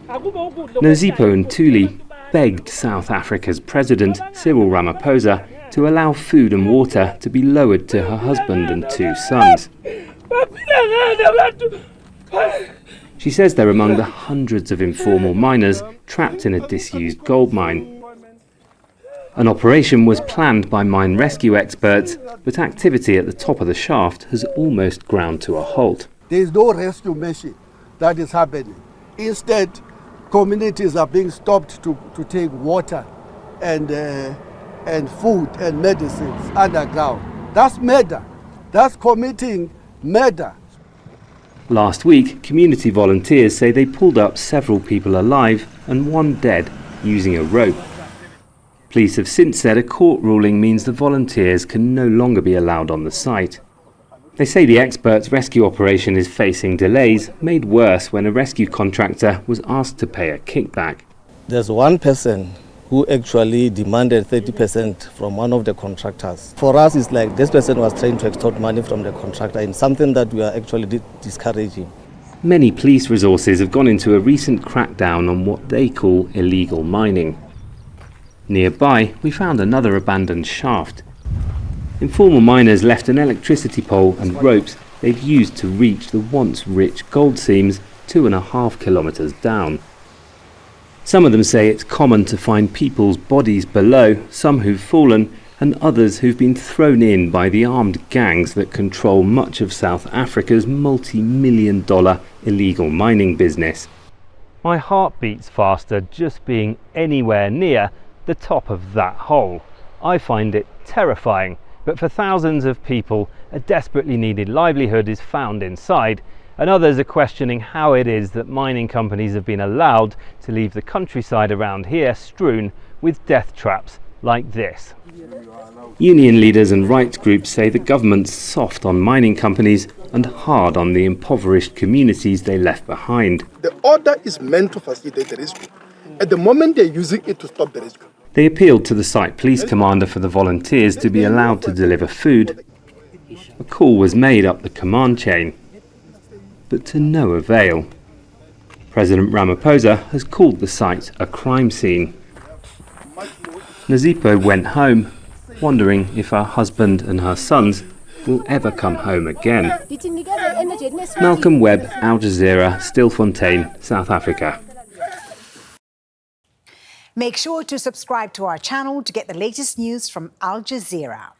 Nozipho and Thuli begged South Africa's President, Cyril Ramaphosa, to allow food and water to be lowered to her husband and 2 sons. She says they're among the hundreds of informal miners trapped in a disused gold mine. An operation was planned by mine rescue experts, but activity at the top of the shaft has almost ground to a halt. There is no rescue mission that is happening. Instead, communities are being stopped to take water and food and medicines underground. That's murder. That's committing murder. Last week, community volunteers say they pulled up several people alive and 1 dead using a rope. Police have since said a court ruling means the volunteers can no longer be allowed on the site. They say the experts' rescue operation is facing delays, made worse when a rescue contractor was asked to pay a kickback. There's one person who actually demanded 30% from one of the contractors. For us, it's like this person was trying to extort money from the contractor, and something that we are actually discouraging. Many police resources have gone into a recent crackdown on what they call illegal mining. Nearby, we found another abandoned shaft. Informal miners left an electricity pole and ropes they've used to reach the once rich gold seams 2.5 kilometres down. Some of them say it's common to find people's bodies below, some who've fallen and others who've been thrown in by the armed gangs that control much of South Africa's multi-million-dollar illegal mining business. My heart beats faster just being anywhere near the top of that hole. I find it terrifying, but for thousands of people, a desperately needed livelihood is found inside, and others are questioning how it is that mining companies have been allowed to leave the countryside around here strewn with death traps like this. Union leaders and rights groups say the government's soft on mining companies and hard on the impoverished communities they left behind. The order is meant to facilitate the rescue. At the moment, they're using it to stop the rescue. They appealed to the site police commander for the volunteers to be allowed to deliver food. A call was made up the command chain, but to no avail. President Ramaphosa has called the site a crime scene. Nozipho went home, wondering if her husband and her sons will ever come home again. Malcolm Webb, Al Jazeera, Stilfontein, South Africa. Make sure to subscribe to our channel to get the latest news from Al Jazeera.